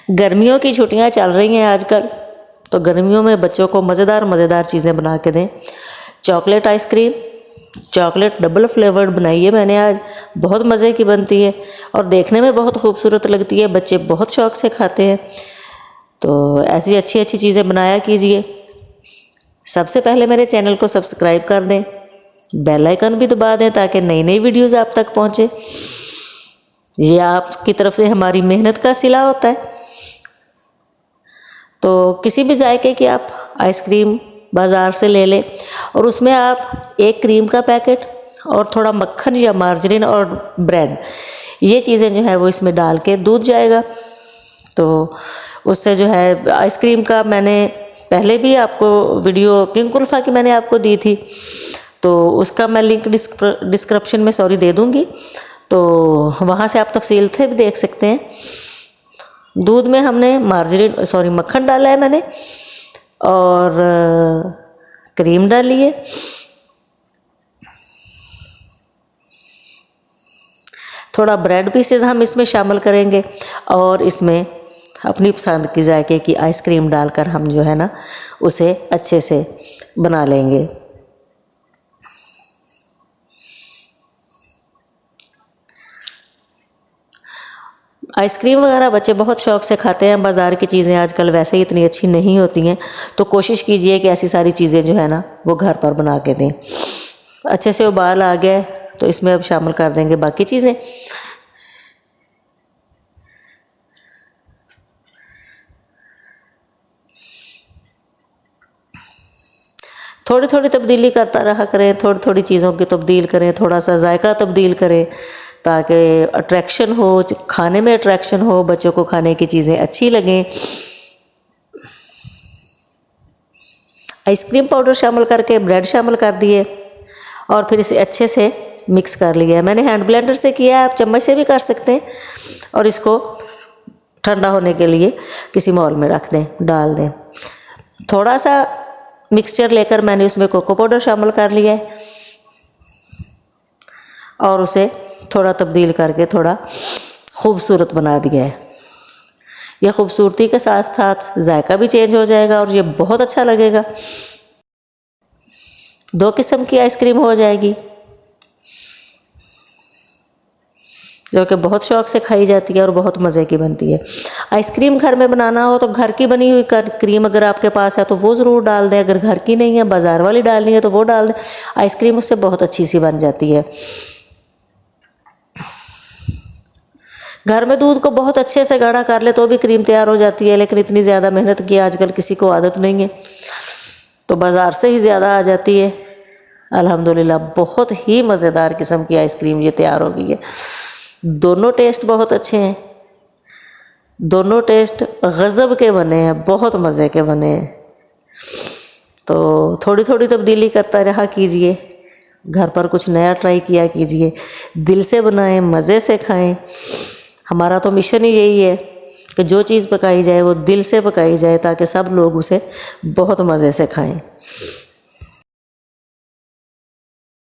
गर्मियों की छुट्टियां चल रही हैं आजकल, तो गर्मियों में बच्चों को मज़ेदार चीज़ें बना के दें। Chocolate ice cream, chocolate double flavoured बनाई है मैंने आज, बहुत मज़े की बनती है और देखने में बहुत खूबसूरत लगती है, बच्चे बहुत शौक़ से खाते हैं। तो ऐसी अच्छी अच्छी चीज़ें बनाया कीजिए। सबसे पहले मेरे चैनल को सब्सक्राइब कर दें, बेल आइकन भी दबा दें ताकि नई नई वीडियोज़ आप तक पहुँचे। ये आपकी तरफ से हमारी मेहनत का सिला होता है। तो किसी भी जायके की आप आइसक्रीम बाज़ार से ले लें और उसमें आप एक क्रीम का पैकेट और थोड़ा मक्खन या मार्जरीन और ब्रेड, ये चीज़ें जो है वो इसमें डाल के दूध जाएगा। तो उससे जो है आइसक्रीम का मैंने पहले भी आपको वीडियो किंग कुल्फ़ा की मैंने आपको दी थी, तो उसका मैं लिंक डिस्क्रिप्शन में दे दूँगी, तो वहाँ से आप तफसील से भी देख सकते हैं। दूध में हमने मक्खन डाला है मैंने और क्रीम डाली है। थोड़ा ब्रेड पीसेस हम इसमें शामिल करेंगे और इसमें अपनी पसंद की जायके की आइसक्रीम डालकर हम जो है ना उसे अच्छे से बना लेंगे। आइसक्रीम वगैरह बच्चे बहुत शौक़ से खाते हैं। बाज़ार की चीज़ें आजकल वैसे ही इतनी अच्छी नहीं होती हैं, तो कोशिश कीजिए कि ऐसी सारी चीज़ें जो है ना वो घर पर बना के दें। अच्छे से उबाल आ गया तो इसमें अब शामिल कर देंगे बाकी चीज़ें। थोड़ी थोड़ी तब्दीली करता रहा करें, थोड़ी थोड़ी चीज़ों की तब्दील करें, थोड़ा सा जायका तब्दील करें ताकि अट्रैक्शन हो, खाने में अट्रैक्शन हो, बच्चों को खाने की चीज़ें अच्छी लगें। आइसक्रीम पाउडर शामिल करके ब्रेड शामिल कर दिए और फिर इसे अच्छे से मिक्स कर लिया है। मैंने हैंड ब्लेंडर से किया है, आप चम्मच से भी कर सकते हैं। और इसको ठंडा होने के लिए किसी मॉल में रख दें, डाल दें। थोड़ा सा मिक्सचर लेकर मैंने उसमें कोको पाउडर शामिल कर लिया है और उसे थोड़ा तब्दील करके थोड़ा खूबसूरत बना दिया है। यह खूबसूरती के साथ साथ जायका भी चेंज हो जाएगा और ये बहुत अच्छा लगेगा। 2 किस्म की आइसक्रीम हो जाएगी जो कि बहुत शौक़ से खाई जाती है और बहुत मज़े की बनती है। आइसक्रीम घर में बनाना हो तो घर की बनी हुई क्रीम अगर आपके पास है तो वो ज़रूर डाल दें, अगर घर की नहीं है बाज़ार वाली डालनी है तो वो डाल दें। आइसक्रीम उससे बहुत अच्छी सी बन जाती है। घर में दूध को बहुत अच्छे से गाढ़ा कर ले तो भी क्रीम तैयार हो जाती है, लेकिन इतनी ज़्यादा मेहनत की आजकल किसी को आदत नहीं है, तो बाज़ार से ही ज़्यादा आ जाती है। अल्हम्दुलिल्लाह बहुत ही मज़ेदार किस्म की आइसक्रीम ये तैयार हो गई है। दोनों टेस्ट बहुत अच्छे हैं, दोनों टेस्ट गज़ब के बने हैं, बहुत मज़े के बने हैं। तो थोड़ी थोड़ी तब्दीली करता रहा कीजिए, घर पर कुछ नया ट्राई किया कीजिए, दिल से बनाएं, मज़े से खाएं। हमारा तो मिशन ही यही है कि जो चीज़ पकाई जाए वो दिल से पकाई जाए ताकि सब लोग उसे बहुत मज़े से खाएं।